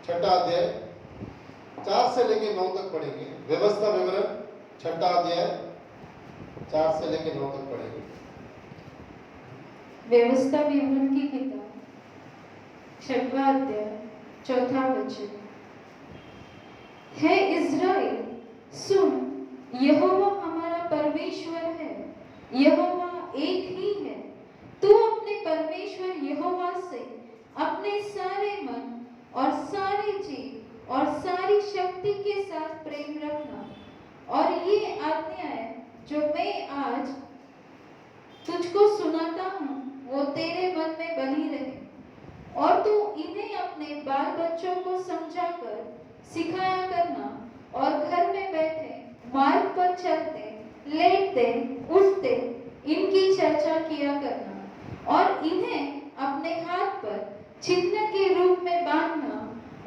छठा अध्याय 4 से लेके 9 तक पढ़ेंगे। व्यवस्था विवरण छठा अध्याय 4 से लेके 9 तक पढ़ेंगे। व्यवस्था विवरण की किताब छठवां अध्याय चौथा वचन। हे इज़राइल सुन, यहोवा हमारा परमेश्वर है, यहोवा एक ही है। तू अपने परमेश्वर यहोवा से अपने सारे मन और सारे जी और सारी शक्ति के साथ प्रेम रखना, और ये आज्ञाएं जो मैं आज तुझको सुनाता हूँ वो तेरे मन में बनी रहे, और तू इन्हें अपने बाल बच्चों को समझाकर सिखाया करना, और घर में बैठे मार्ग पर चलते लेटते उठते इनकी चर्चा किया करना, और इन्हें अपने हाथ पर चिन्ह के रूप में बांधना,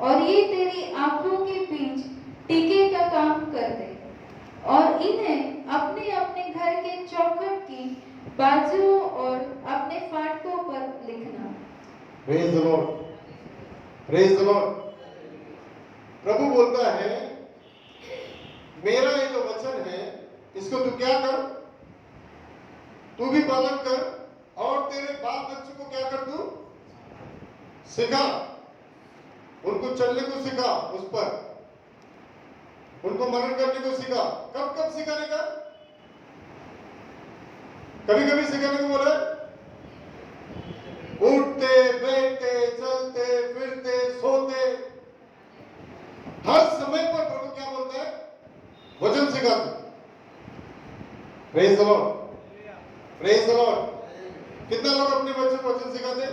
और ये तेरी आंखों के बीच टीके का काम कर दे, और इन्हें अपने अपने घर के चौखट की बाजुओं और अपने फाटकों पर लिखना। Praise the lord, praise the lord. प्रभु बोलता है मेरा ये जो वचन है इसको तू क्या कर, तू भी पालन कर, और तेरे बाल बच्चों को क्या कर, तू सिखा, उनको चलने को सिखा, उस पर उनको मनन करने को सिखा। कब कब सिखाने का? कभी कभी सिखाने को बोला, उठते बैठते चलते फिरते सोते, हर समय पर प्रभु क्या बोलता है? वचन सिखाते। Praise the lord, praise the Lord. कितना लोग अपने बच्चों को वचन सिखाते?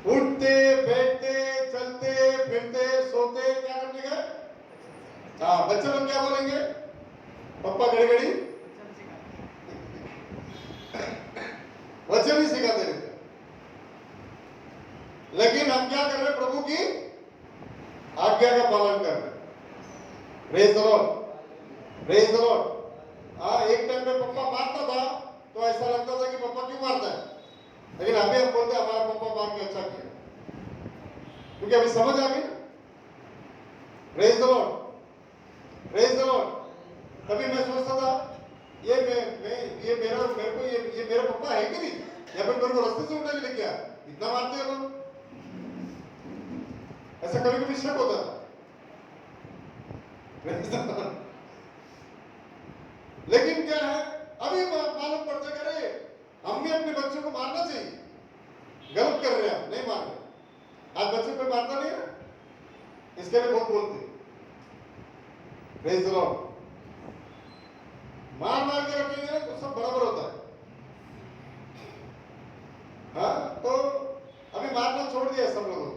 उठते बैठते चलते फिरते सोते, क्या करने का? हाँ, बच्चे लोग क्या बोलेंगे? पप्पा घड़ी घड़ी वचन ही सिखाते रहते। लेकिन हम क्या कर रहे हैं? प्रभु की आज्ञा का पालन कर रहे हैं। Praise the lord, praise the Lord. हाँ, एक टाइम में पप्पा मारता था तो ऐसा लगता था कि पप्पा क्यों मारता है, लेकिन अभी हम बोलते हैं हमारा पप्पा मार के अच्छा किया, क्योंकि अभी समझ आ गई। Praise the lord, praise the Lord. कभी मैं सोचता था ये मेरा पप्पा है कि नहीं, या फिर मेरे को रास्ते से उठा के लेके आया, इतना मारते हैं लोग, ऐसा कभी कभी शक होता था। लेकिन क्या है, अभी मालूम पड़ता है अरे हम भी अपने बच्चों को मारना चाहिए, गलत कर रहे हैं, नहीं मार रहे। आज बच्चों को मारता नहीं है, इसके लिए बहुत बोलते। Praise the Lord. मार मार के रखेंगे ना तो सब बराबर होता है। हाँ, तो अभी मारना छोड़ दिया सब लोगों ने।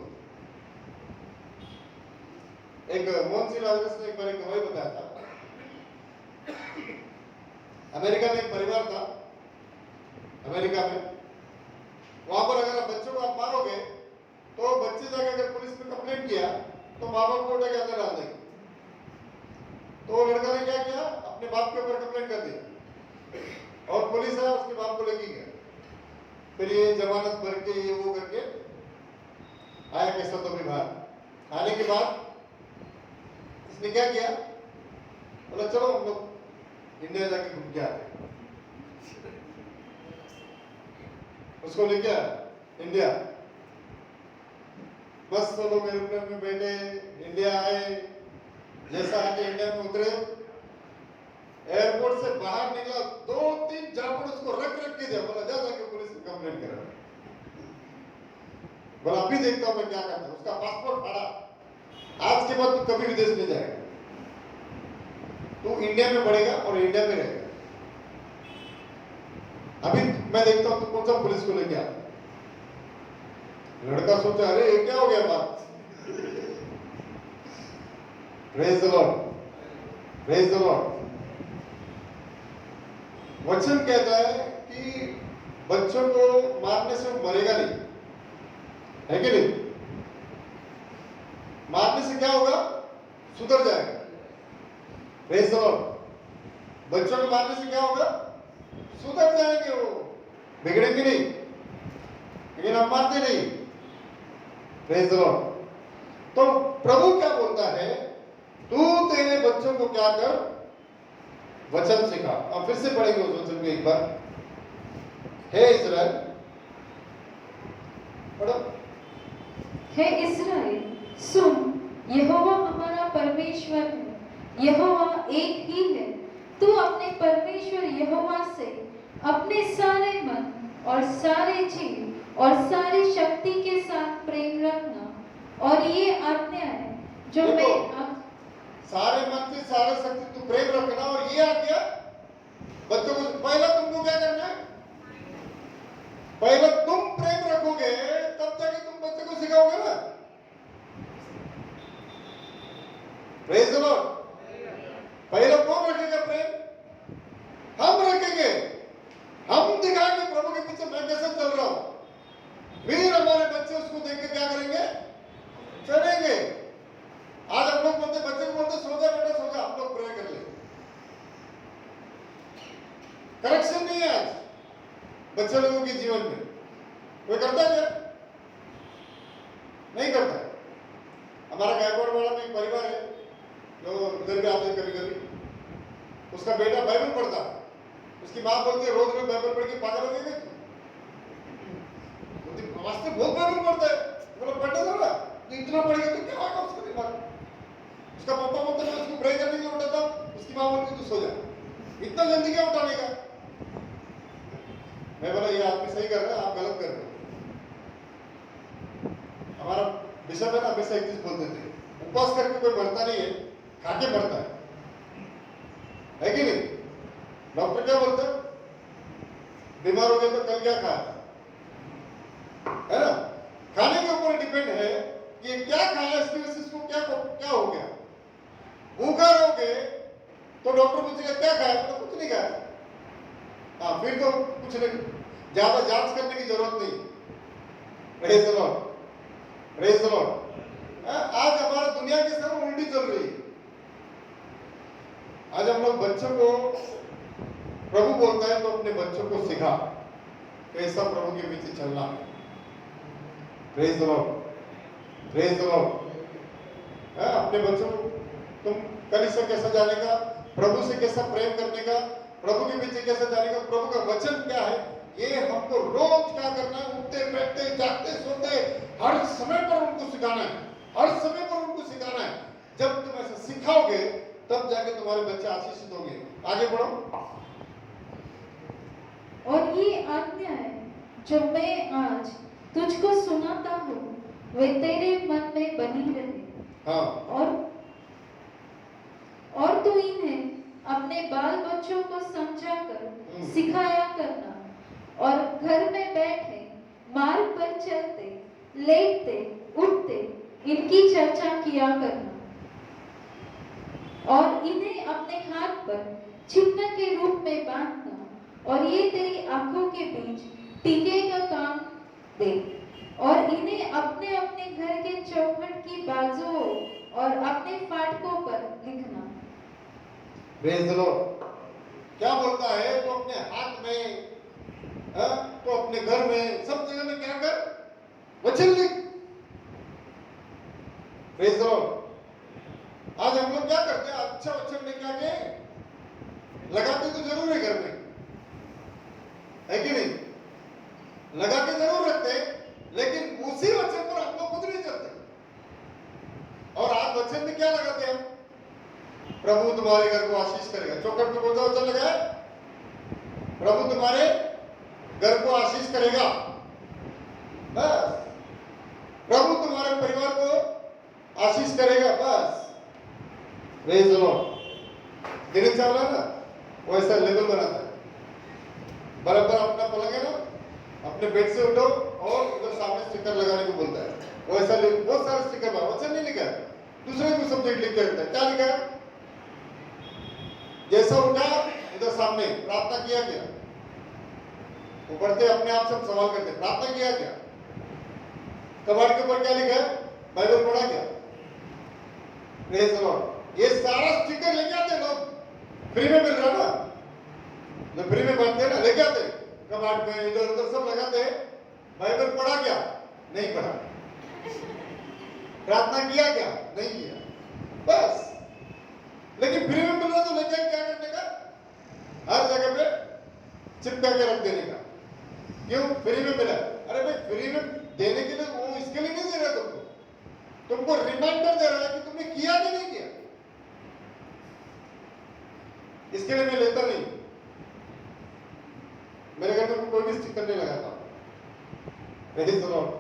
एक मोहन सिंह राजवंश ने एक बार एक गवाही बताया था। अमेरिका में एक परिवार था, अमेरिका में, वहां पर अगर आप बच्चों को आप मारोगे तो बच्चे जाकर अगर पुलिस में कंप्लेंट किया तो माँ बाप को उठा के अंदर डाल देंगे। तो वो लड़का ने क्या किया, अपने बाप के ऊपर कंप्लेंट कर दी, और पुलिस आया उसके बाप को लेके गया। फिर ये जमानत भर के ये वो करके आया कैसा तो भी बाहर। आने के बाद इसने क्या किया, बोला चलो हम लोग इंडिया जाके घूम के आते। उसको लेके आया इंडिया, बस तो लोग एरोप्लेन में बैठे इंडिया आए। जैसा आके इंडिया में उतरे, एयरपोर्ट से बाहर निकला, 2-3 झापड़ उसको रख के दिया, बोला जा जाके पुलिस में कंप्लेंट करा। बोला अभी देखता हूं मैं क्या करता हूं। उसका पासपोर्ट फाड़ा, आज के बाद तू कभी विदेश नहीं जाएगा, तू इंडिया में पढ़ेगा और इंडिया में रहेगा। अभी मैं देखता हूं तू कौन सा पुलिस को लेके आता। लड़का सोचा अरे ये क्या हो गया बात। Praise the lord, praise the Lord. वचन कहता है कि बच्चों को मारने से वो मरेगा नहीं, है कि नहीं? मारने से क्या होगा? सुधर जाएगा। Praise the Lord. बच्चों को मारने से क्या होगा? सुधर जाएंगे, वो बिगड़ेंगे नहीं। लेकिन हम मारते नहीं, प्रेज द लॉर्ड। तो प्रभु क्या बोलता है, तू तेरे बच्चों को क्या कर, वचन सिखा। अब फिर से पढ़ेंगे उस वचन को एक बार। हे इस्राएल, पढ़ो। हे इस्राएल सुन, यहोवा हमारा परमेश्वर है, यहोवा एक ही है। तू अपने परमेश्वर यहोवा से अपने सारे मन और सारे जीव और सारी शक्ति के साथ प्रेम रखना, और ये आज्ञा है जो मैं देखो, सारे मन से सारे शक्ति तू प्रेम रखना, और ये आज्ञा बच्चों को पहला तुमको क्या करना है, पहले तुम प्रेम रखोगे तब जाके तुम बच्चे को सिखाओगे ना। Praise the Lord. पहले कौन रखेगा प्रेम? हम रखेंगे, हम दिखाएंगे प्रभु के पीछे मैं कैसे चल रहा हूं, फिर हमारे बच्चे उसको देख के क्या करेंगे, चलेंगे। आज हम लोग बोलते, बच्चे को बोलते सो जा बेटा सो जा, हम लोग प्रे कर ले। करेक्शन नहीं है आज बच्चे लोगों के जीवन में। कोई करता है क्या? नहीं करता है। हमारा गायकवाड़ वाला में एक परिवार है जो उधर भी आते हैं कभी कभी, उसका बेटा बाइबल पढ़ता है, उसकी माँ बोलती है रोज रोज बाइबल पढ़ के पागल हो गए तू, वास्तव बहुत बाइबल पढ़ता है, बोला पढ़ने दो ना, तो इतना पढ़ गया तो क्या होगा उसका दिमाग। उसका पापा बोलते हैं उसको प्रे करने के लिए उठाता हूं, उसकी माँ बोलती तू सो जा, इतना जल्दी क्या उठाने का। मैं बोला ये आदमी सही कर रहा है, आप गलत कर रहे हो। हमारा बिशप है ना, हमेशा एक चीज बोलते थे, उपवास करके कोई मरता नहीं है, खाके मरता है कि नहीं? डॉक्टर क्या बोलते हैं, बीमार हो गए तो कल क्या खाया, है ना? खाने के ऊपर डिपेंड है कि क्या खाया, इसकी वजह से इसको क्या हो गया। भूखा रहोगे तो डॉक्टर पूछेगा क्या खाया, तो कुछ नहीं खाया। हाँ, फिर तो कुछ नहीं, ज्यादा जांच करने की जरूरत नहीं। Praise the lord, praise the Lord. आज हमारा दुनिया के साथ उल्टी चल रही है। आज हम लोग बच्चों को, प्रभु बोलता है तो अपने बच्चों को सिखा कैसा प्रभु के पीछे चलना है। Praise the lord, praise the Lord. अपने बच्चों को तुम कलीसिया कैसा जाने का, प्रभु से कैसा प्रेम करने का, प्रभु के पीछे कैसे जाने का, प्रभु का वचन क्या है, ये हमको रोज क्या करना है, उठते बैठते जागते सोते हर समय पर उनको सिखाना है, हर समय पर उनको सिखाना है। जब तुम ऐसा सिखाओगे तब जाके तुम्हारे बच्चे आशीषित होंगे। आगे बढ़ो। और ये आज्ञा है जो मैं आज तुझको सुनाता हूँ, वे तेरे मन में बनी रहे। हाँ। और तू इन्हें अपने बाल बच्चों को समझाकर सिखाया करना, और घर में बैठे मार्ग पर चलते लेटते उठते इनकी चर्चा किया करना, और इन्हें अपने हाथ पर चिन्ह के रूप में बांधना, और ये तेरी आंखों के बीच टीके का काम दे, और इन्हें अपने अपने घर के चौखट की बाजुओं और अपने फाटकों पर लिखना। Praise the Lord. क्या बोलता है, तो अपने हाथ में, तो अपने घर में, सब जगह में क्या कर, वचन लिख। Praise the Lord. आज हम लोग क्या करते हैं, अच्छा वचन लेके आके लगाते तो जरूर है घर में, है कि नहीं? लगा के जरूर रखते हैं, लेकिन उसी वचन पर हम लोग खुद नहीं चलते। और आज वचन में क्या लगाते हैं हम, प्रभु तुम्हारे घर को आशीष करेगा। चौखट में कौन सा वचन लगा है? प्रभु तुम्हारे घर को आशीष करेगा। बस, प्रभु तुम्हारे परिवार को आशीष करेगा, बस। Praise the Lord. Dinesh Chawla ना वैसा लेवल बनाता है, बराबर अपना पलंग है ना, अपने बेड से उठो और उधर सामने स्टिकर लगाने को बोलता है। वैसा बहुत सारे स्टिकर बना, वचन नहीं लिखा है, दूसरे को सब्जेक्ट लिख के रखता है। क्या लिखा है? जैसा उठा इधर सामने प्रार्थना किया क्या, वो पढ़ते अपने आप सब सवाल करते, प्रार्थना किया क्या? कबाड़ के ऊपर क्या लिखा है? बाइबल पढ़ा क्या? Praise the Lord. ये सारा स्टिकर लेके आते लोग, फ्री में मिल रहा ना, जो फ्री में बनते हैं ना, लेके आते कबाड़ पे, इधर उधर सब लगाते हैं। बाइबल पढ़ा क्या? नहीं पढ़ा। प्रार्थना किया क्या? नहीं किया, बस। लेकिन फ्री में मिल रहा तो लेके क्या करने का? हर जगह पे चिपका के रख देने का। क्यों? फ्री में मिला। अरे भाई, फ्री में देने के लिए वो इसके लिए नहीं दे रहा तुमको रिमाइंडर दे रहा है कि तुमने किया कि नहीं किया। इसके लिए मैं लेता नहीं। मेरे घर में कोई भी स्टिकर नहीं लगाता। Praise the Lord,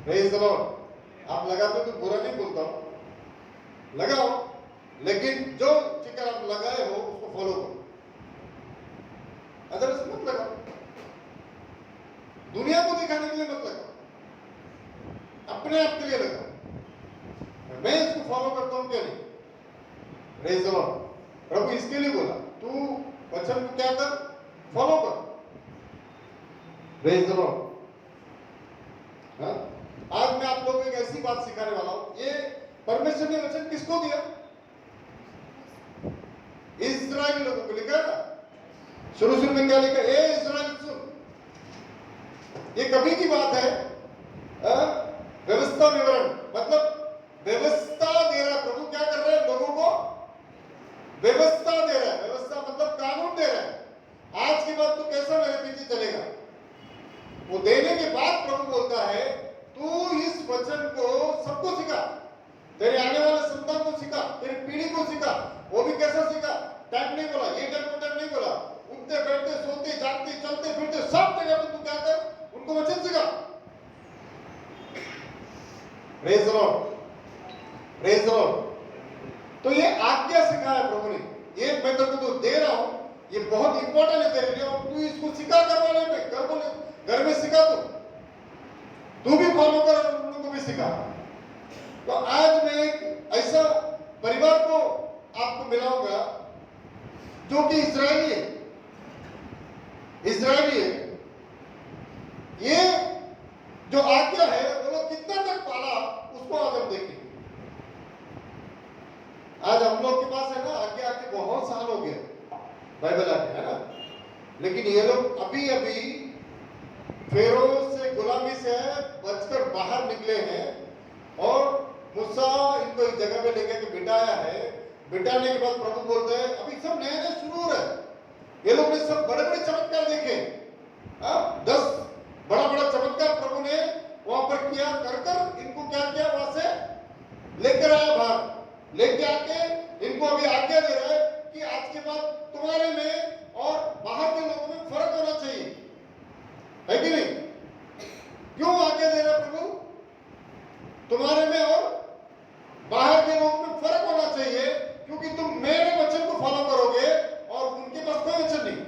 praise the Lord. आप लगाते तो बुरा नहीं बोलता हूं, लगाओ, लेकिन जो स्टिकर आप लगाए हो उसको फॉलो करो, अदरवाइज मत लगाओ। दुनिया को दिखाने के लिए मत लगाओ, अपने आप के लिए लगाओ। मैं इसको फॉलो करता हूं क्या नहीं? Praise the lord. प्रभु इसके लिए बोला, तू वचन को क्या कर? फॉलो कर। Praise the Lord. हाँ? आज मैं आप लोगों को एक ऐसी बात सिखाने वाला हूं। ये परमेश्वर ने वचन किसको दिया? इस्राएली लोगों को लिखा ना, शुरू में क्या लिखा? ए इस्राएल सुन। ये कभी की बात है। व्यवस्था विवरण, मतलब व्यवस्था दे रहा प्रभु। क्या कर रहे हैं? लोगों को व्यवस्था दे रहा है। व्यवस्था मतलब कानून दे रहा है। आज के बाद तू कैसा मेरे पीछे चलेगा? वो देने के बाद प्रभु बोलता है, तू इस वचन को सबको सिखा, तेरे आने वाले संतान को सिखा, तेरी पीढ़ी को सिखा। वो भी कैसा सिखा? टाइम नहीं बोला, ये टाइम को टाइम नहीं बोला। उठते बैठते सोते जागते चलते फिरते सब जगह पे तू क्या कर? उनको वचन सिखा। Praise the Lord, praise the Lord. तो ये आज्ञा सिखाया प्रभु ने। ये मैं तेरे को तो दे रहा हूं, ये बहुत इंपॉर्टेंट है तेरे लिए, और तू इसको सिखा करवाने में घर में सिखा। तू भी फॉलो कर और उन लोगों को भी सिखा। तो आज मैं एक ऐसा परिवार को आपको मिलाऊंगा जो कि इजरायली है। इजरायली है। ये जो आज्ञा है वो लोग कितना तक पाला उसको आज हम देखेंगे। आज हम लोग के पास है ना आज्ञा आके बहुत साल हो गए बाइबल आके, है ना। लेकिन ये लोग अभी अभी फेरो से गुलामी से बचकर बाहर निकले हैं और मूसा इनको एक जगह पे लेकर के बिठाया है। बिठाने के बाद प्रभु बोलते हैं अभी सब नया नया शुरू हो रहा है। ये लोग ने सब बड़े बड़े चमत्कार देखे। 10 बड़ा बड़ा चमत्कार प्रभु ने वहां पर किया। कर कर इनको क्या किया? वहां से लेकर आया बाहर। लेके आके इनको अभी आज्ञा दे रहा है कि आज के बाद तुम्हारे में और बाहर के लोगों में फर्क होना चाहिए, है कि नहीं? क्यों आज्ञा दे रहा प्रभु? तुम्हारे में और बाहर के लोगों में फर्क होना चाहिए, क्योंकि तुम मेरे वचन को फॉलो करोगे और उनके पास कोई वचन नहीं,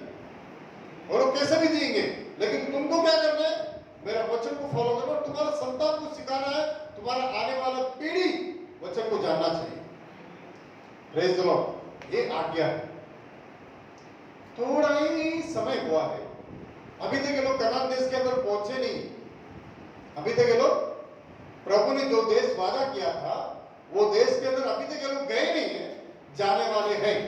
और वो कैसे भी जिएंगे। लेकिन तुमको क्या करना है? मेरा वचन को फॉलो करना। तुम्हारा संतान को सिखाना है, तुम्हारा आने वाला पीढ़ी वचन को जानना चाहिए। Praise the Lord. ये आज्ञा है। थोड़ा ही समय हुआ है, अभी तक ये लोग कनान देश के अंदर पहुंचे नहीं। अभी तक ये लोग प्रभु ने जो देश वादा किया था वो देश के अंदर अभी तक ये लोग गए नहीं है, जाने वाले हैं।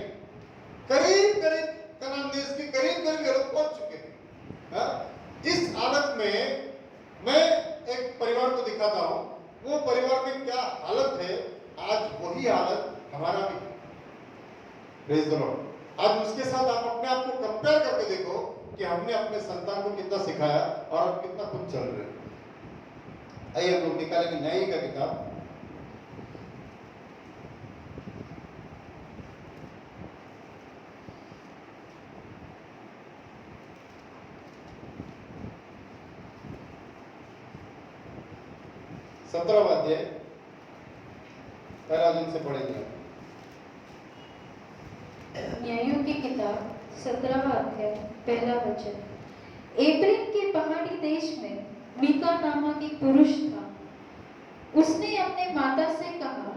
करीब करीब कनान देश के करीब करीब ये लोग पहुंच चुके हैं। इस हालत में मैं एक परिवार को दिखाता हूं, वो परिवार में क्या हालत है। आज वही हालत हमारा भी। Praise the Lord. आज उसके साथ आप अपने आप को कंपेयर करके देखो कि हमने अपने संतान को कितना सिखाया और हम कितना खुद चल रहे हैं। आइए हम लोग निकालेंगे न्याय का किताब। सत्रहवां अध्याय पहला दिन से पढ़ेंगे। न्यायों की किताब 17वां अध्याय पहला वचन। एप्रिम के पहाड़ी देश में मीका नामक एक पुरुष था। उसने अपने माता से कहा,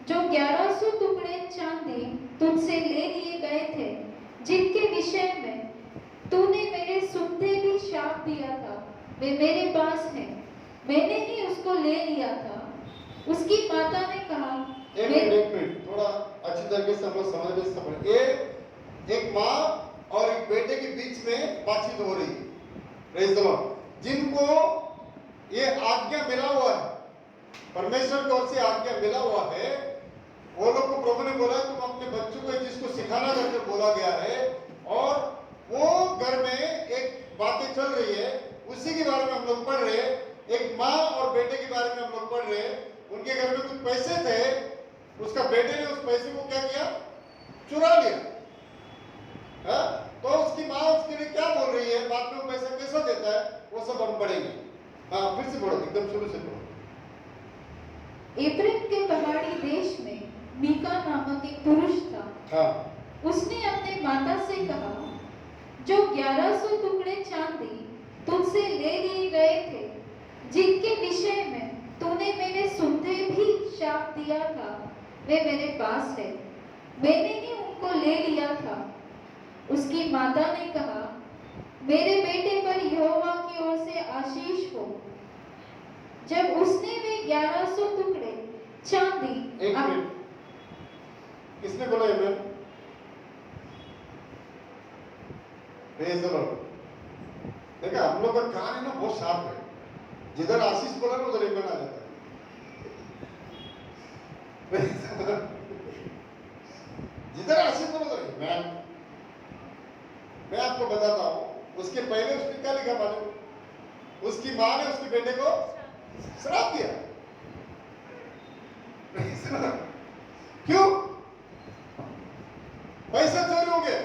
जो 1100 टुकड़े चांदी तुझसे ले लिए गए थे, जिनके विषय में तूने मेरे सुनते भी शाप दिया था, वे मेरे पास हैं, मैंने ही उसको ले लिया था। उसकी माता ने कहा, एक मिनट थोड़ा अच्छी तरीके से हम लोग समझ में समझ। एक माँ और एक बेटे के बीच में बातचीत हो रही है। Praise the Lord. जिनको ये आज्ञा मिला हुआ है परमेश्वर की ओर से आज्ञा मिला हुआ है। वो लोग को प्रभु ने बोला तुम अपने बच्चों को जिसको सिखाना करके बोला गया है, और वो घर में एक बातें चल रही है, उसी के बारे में हम लोग पढ़ रहे हैं। एक माँ और बेटे के बारे में हम लोग पढ़ रहे हैं। उनके घर में कुछ पैसे थे, उसका बेटे ने उस पैसे को क्या किया, चुरा लिया। हा? तो उसकी माँ उसके लिए क्या बोल रही है, बाद में वो पैसा कैसा देता है, वो सब हम पढ़ेंगे। हाँ, फिर से पढ़ो, एकदम शुरू से पढ़ो। एफ्रेम के पहाड़ी देश में मीका नामक एक पुरुष था। हाँ, उसने अपने माता से कहा, जो 1100 टुकड़े चांदी तुझसे ले लिए गए थे, जिनके विषय में तूने मेरे सुनते भी शाप दिया था, वे मेरे पास है, मैंने ही उनको ले लिया था। उसकी माता ने कहा, मेरे बेटे पर यहोवा की ओर से आशीष हो। जब उसने वे 1100 टुकड़े चांदी एक मिनट, किसने बोला ये? Praise the Lord. देखा, हम लोग का कान है ना बहुत शार्प है। जिधर आशीष बोला ना उधर ईमान आ जाता है। जिधर आशीष बोला उधर ईमान। मैं आपको बताता हूँ, उसके पहले उसने क्या लिखा मालूम? उसकी माँ ने उसके बेटे को श्राप दिया। क्यों? पैसा चोरी हो गया।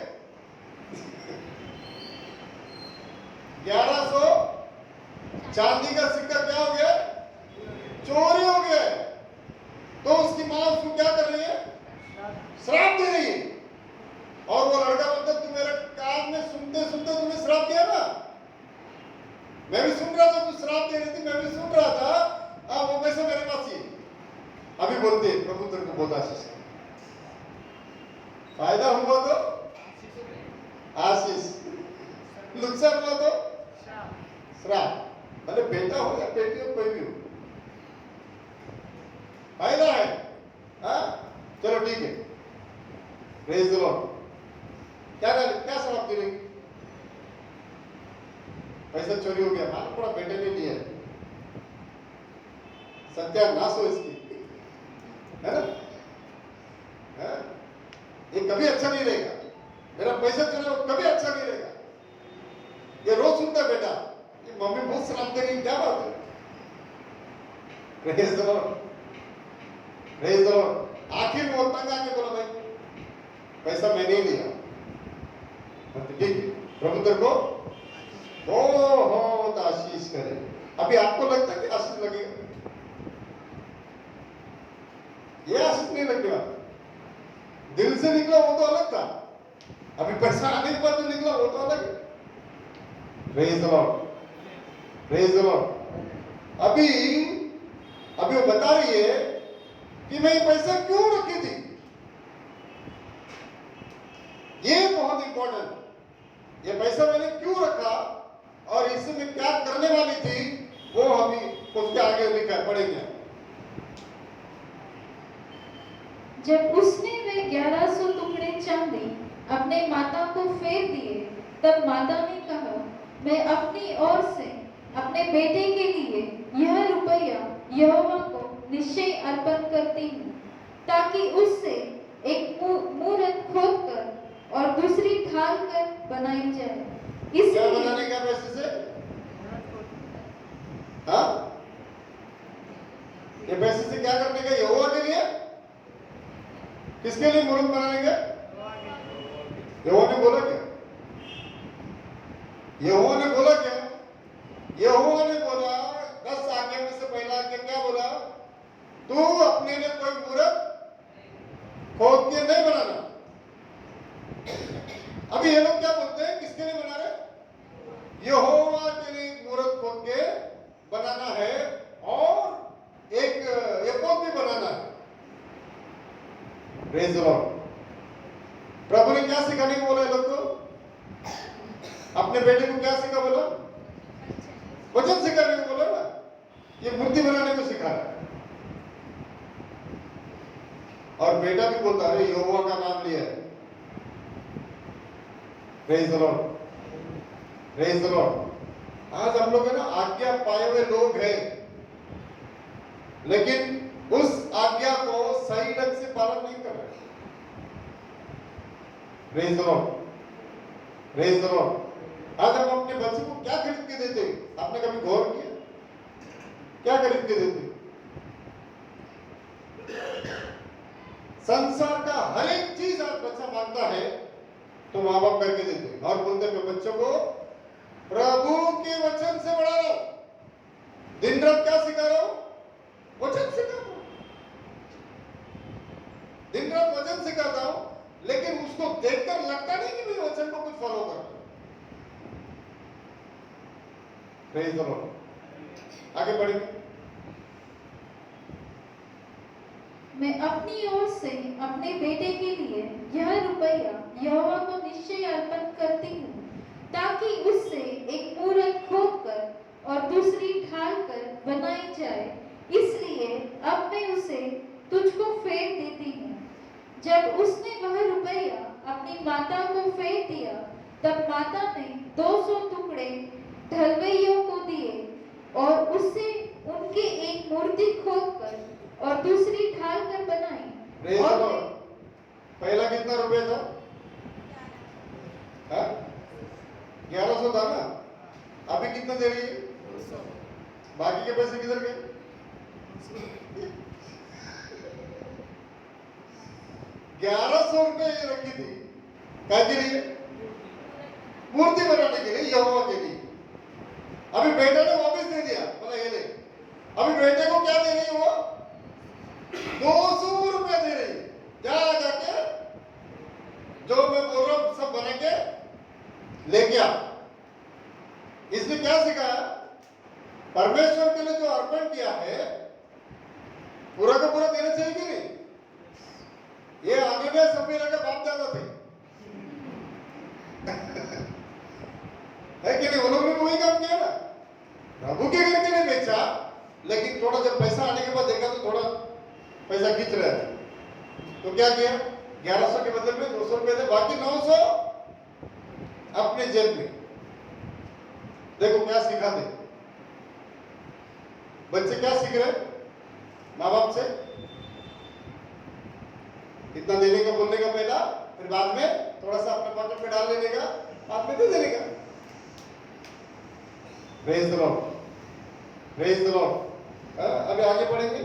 1100 चांदी का सिक्का क्या हो गया, चोरी हो गया। तो उसकी माँ उसको क्या कर रही है, श्राप दे रही है। और वो लड़का मतलब तू मेरे कान में सुनते सुनते तुमने श्राप दिया ना, मैं भी सुन रहा था, तू श्राप दे रही थी, मैं भी सुन रहा था। वो पैसा मेरे पास ही। अभी बोलते हैं प्रभु तेरे को बहुत आशीष है, फायदा हुआ तो आशीष, नुकसान हुआ तो श्राप। भले बेटा हो या बेटी हो, कोई भी हो, फायदा है। हाँ, चलो ठीक है। Praise the Lord. क्या श्राप दे रही? पैसा चोरी हो गया, मालूम पड़ा बेटे ने लिया, सत्यानाश हो इसकी, है ना? है? ये कभी अच्छा नहीं रहेगा। मेरा पैसा चोरी हो कभी अच्छा नहीं रहेगा। ये रोज सुनता है बेटा, ये मम्मी बहुत श्राप दे रही, क्या बात है? Praise the lord, praise the Lord. आखिर में वो तंग आके बोला, भाई पैसा मैंने ही लिया। ठीक है, प्रभु तेरे को बहुत आशीष करे। अभी आपको लगता है कि आशीष लगेगा? ये आशीष नहीं लगने वाला। दिल से निकला वो तो अलग था, अभी पैसा आने के बाद जो निकला वो तो अलग है। Praise the lord, praise the Lord. अभी वो बता रही है कि मैं ये पैसा क्यों रखी थी। ये बहुत इंपॉर्टेंट। ये पैसा मैंने क्यों रखा और इससे मैं क्या करने वाली थी, वो हम उसके आगे लिखा पढ़ेंगे। जब उसने वे 1100 टुकड़े चांदी अपने माता को फेर दिए, तब माता ने कहा, मैं अपनी ओर से अपने बेटे के लिए यह रुपया यहोवा को निश्चय अर्पण करती हूँ, ताकि उससे एक मूरत खोदकर और दूसरी ढाल कर बनाई जाए। क्या बनाने का पैसे से? हाँ, ये पैसे से क्या करने का? यहोवा के लिए। किसके लिए मूर्त बनाने का? यहोवा ने बोला क्या? यहोवा ने बोला क्या? यहोवा ने बोला 10 आज्ञा में से पहला आज्ञा क्या बोला? तू अपने लिए कोई मूर्त खोद के नहीं बनाना। अभी ये लोग क्या बोलते हैं, किसके लिए बना रहे? यहोवा के लिए मूर्त खोद के बनाना है और एक एपोद भी बनाना है। Praise the lord. प्रभु ने क्या सिखाने को बोला लोग को? अपने बेटे को क्या सिखा बोला? वचन सिखाने को बोला ना। ये मूर्ति बनाने को सिखा रहा है। और बेटा भी बोलता है यहोवा का नाम लिया है। Praise the lord, praise the Lord. आज हम लोग है ना आज्ञा पाए हुए लोग हैं। लेकिन उस आज्ञा को सही ढंग से पालन नहीं कर रहे। Praise the lord, praise the Lord. आज हम अपने बच्चे को क्या खरीद के देते, आपने कभी गौर किया? क्या खरीद के देते? संसार का हर एक चीज आज बच्चा मांगता है तो माँ बाप करके देते हैं और बोलते हैं मैं बच्चों को प्रभु के वचन से बढ़ा रहा हूं। दिन रात क्या सिखा रहा हूं? वचन सिखा रहा हूं, दिन रात वचन सिखाता हूं, लेकिन उसको देखकर लगता नहीं कि मैं वचन को कुछ फॉलो कर रहा हूं। Praise the Lord. आगे बढ़ेंगे। मैं अपनी ओर से अपने बेटे के लिए यह रुपया यहोवा को निश्चय अर्पण करती हूँ, ताकि उससे एक मूरत खोदकर और दूसरी ढालकर बनाई जाए। इसलिए अब मैं उसे तुझको फेर देती हूँ। जब उसने वह रुपया अपनी माता को फेर दिया, तब माता ने 200 टुकड़े ढलवैयों को दिए और उससे उनके एक मूर्ति खोदकर और दूसरी ढाल कर बनाई। और पहला कितना रुपया था? 1100 था ना? अभी कितना दे रही है? बाकी के पैसे किधर गए? 1100 रुपए ये रखी थी क्या के लिए? मूर्ति बनाने के लिए, यहोवा के लिए। अभी बेटे ने वापस दे दिया, बोला ये ले। अभी बेटे को क्या दे रही है वो? 200 रुपए दे रही। जा जाके जो मैं बोल रहा हूं सब बना के लेके आ। इसने क्या सिखाया? परमेश्वर के लिए जो अर्पण किया है पूरा का पूरा देना चाहिए कि नहीं? ये आगे में सफेरा के बाप दादा थे है कि नहीं? उन्होंने भी वही काम किया ना, प्रभु के घर के लिए बेचा, लेकिन थोड़ा जब पैसा आने के बाद देखा तो थोड़ा पैसा खींच रहा है, तो क्या किया? 1100 के बदले में 200 रुपए थे, बाकी 900 अपने जेब में। देखो क्या सिखा दे बच्चे, क्या सीख रहे माँ बाप से? इतना देने का, बोलने का पहला, फिर बाद में थोड़ा सा अपने पॉकेट में डाल लेने का, बाद में दे देने का। Praise the lord, praise the Lord. अभी आगे बढ़ेंगे।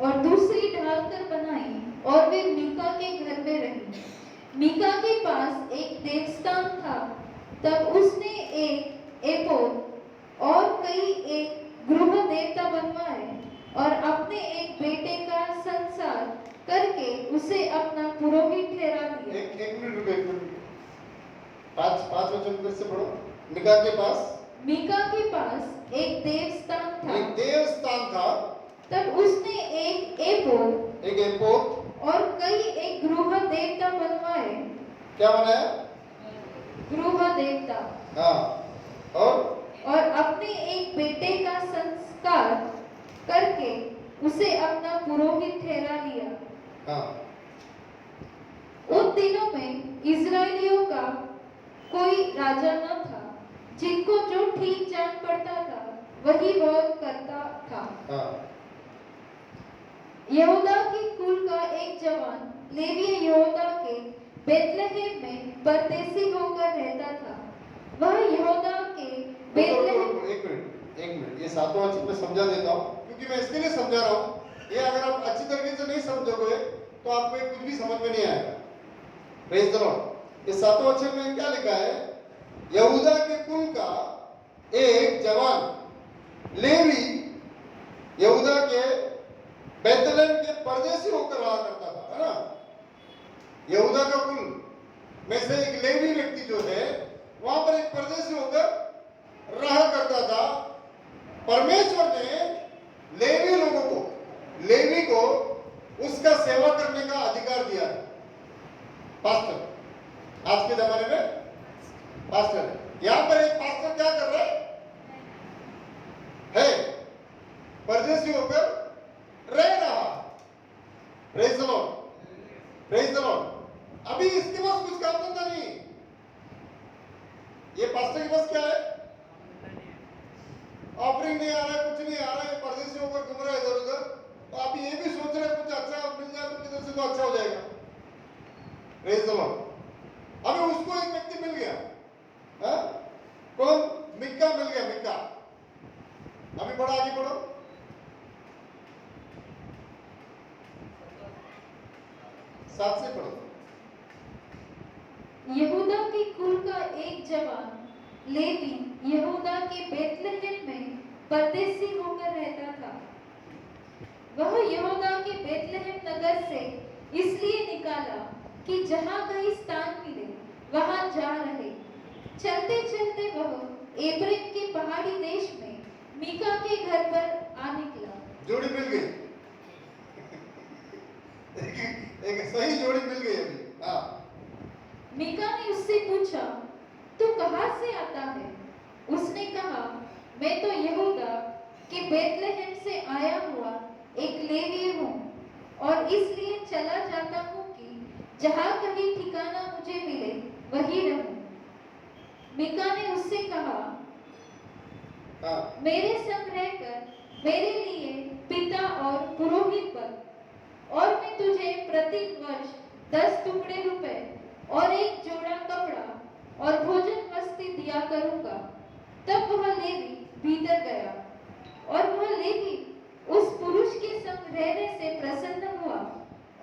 और दूसरी ढालकर बनाई और वे मीका के घर में रही। मीका के पास एक देवस्थान था। तब उसने एक एपोद और कई एक गृह देवता बनवाए और अपने एक बेटे का संसार करके उसे अपना पुरोहित ठहरा दिया। एक मिनट रुको, एक मिनट। पांच वचन फिर से पढ़ो। मीका के पास एक देवस्थान था। एक देवस्थान था। तब उसने एक एपोद और कई एक गृह देवता बनवाए। क्या बनाया? गृह देवता। हाँ। और अपने एक बेटे का संस्कार करके उसे अपना पुरोहित ठहरा लिया। हाँ। उन दिनों में इजरायलियों का कोई राजा न था। जिनको जो ठीक जान पड़ता था वही वह करता था। हाँ। यहूदा के कुल का एक जवान लेवीय यहूदा के बेतलहम में परदेसी होकर रहता था। वह यहूदा के बेतलहम। एक मिनट, ये सातवां वचन मैं समझा देता हूँ, क्योंकि मैं इसके लिए समझा रहा हूँ। ये अगर आप अच्छी तरीके से नहीं समझोगे तो आपको कुछ भी समझ में नहीं आएगा। Praise the Lord. इस सातवां वचन में क्या लिखा है? यहूदा के कुल का एक जवान लेवी यहूदा के बेतलहम के परदेसी होकर रहा करता था, है ना? यहूदा का कुल में से एक लेवी व्यक्ति जो है वहां पर एक परदेसी होकर रहा करता था। परमेश्वर ने लेवी लोगों को, लेवी को उसका सेवा करने का अधिकार दिया है। पास्टर, आज के जमाने में पास्टर है। यहां पर एक पास्टर क्या कर रहा है? परदेसी होकर रह रहा। Praise the lord, praise the Lord. अभी इसके पास कुछ काम धंधा नहीं। ये पास्टर के पास क्या है? ऑफरिंग नौकरी नहीं आ रहा है, कुछ नहीं आ रहा है, परदेसी होकर घूम रहा है इधर उधर, तो आप ये भी सोच रहे हैं कुछ अच्छा मिल जाए तो किधर से तो अच्छा हो जाएगा। Praise the Lord. अभी उसको एक व्यक्ति मिल गया, हाँ? कौन? मिक्का मिल गया, मिक्का। अभी पढ़ो, आगे पढ़ो। साथ से पढ़ो। यहूदा के कुल का एक जवान लेवी यहूदा के बेतलहम में परदेसी होकर रहता था। वह यहूदा के बेतलहम नगर से इसलिए निकाला कि जहाँ कहीं स्थान मिले वहाँ जा रहे। चलते चलते वह एब्रेम के पहाड़ी देश में मीका के घर पर आ निकला। जोड़ी मिल गई। एक सही जोड़ी मिल गई अभी। हाँ। मीका ने उससे पूछा, तू कहाँ से आता है? उसने कहा, मैं तो यहूदा के बेतलहम से आया हुआ एक लेवीय हूँ और इसलिए चला जाता हूँ कि जहाँ कहीं ठिकाना मुझे मिले वहीं रहूं। मीका ने उससे कहा, मेरे संग रहकर मेरे लिए पिता और पुरोहित बन, और मैं तुझे प्रति वर्ष 10 टुकड़े रुपए और एक जोड़ा कपड़ा और भोजन वस्ती दिया करूंगा। तब वह लेवी भीतर गया और वह लेवी उस पुरुष के संग रहने से प्रसन्न हुआ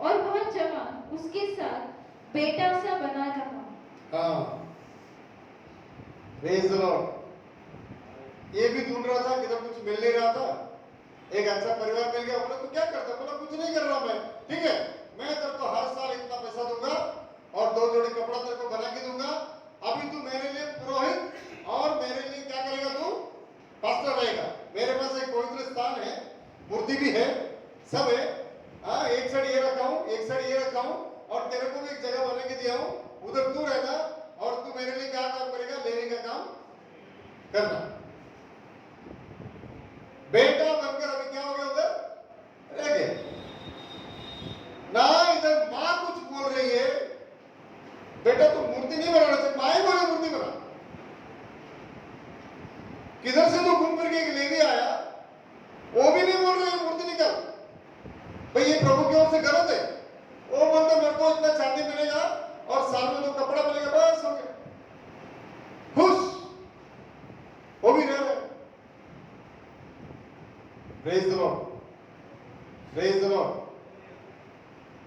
और वह जवान उसके साथ बेटा सा बना रहा। हाँ। Praise the Lord. ये भी ढूंढ रहा था, किधर कुछ मिल नहीं रहा था। एक अच्छा परिवार मिल गया। बोला तो क्या करता? बोला कुछ नहीं कर रहा मैं, ठीक है, मैं तेरे को हर साल इतना पैसा दूंगा और 2 जोड़ी कपड़ा तेरे को बना के दूंगा। अभी तू मेरे लिए पुरोहित और मेरे लिए क्या करेगा? तू पास्टर रहेगा। मेरे पास एक पवित्र स्थान है, मूर्ति भी है, सब है। हाँ, एक साइड ये रखा हूँ, एक साइड ये रखा हूँ, और तेरे को भी एक जगह बना के दिया हूँ, उधर तू रहना और तू मेरे लिए क्या काम करेगा? लेने का काम करना। बेटा बनकर अभी क्या हो गया? उधर रह गया ना। इधर माँ कुछ बोल रही है, बेटा तू मूर्ति नहीं बनाना चाहिए। माँ ही बोले मूर्ति बना। किधर से तो घूम फिर के एक लेवी आया, वो भी नहीं बोल रहे मूर्ति निकाल। भाई ये प्रभु की ओर से गलत है। वो बोलते मेरे को इतना चांदी मिलेगा और साल में 2 कपड़ा मिलेगा, बस हो गया, खुश। वो भी रह रहे। Praise the lord, praise the Lord.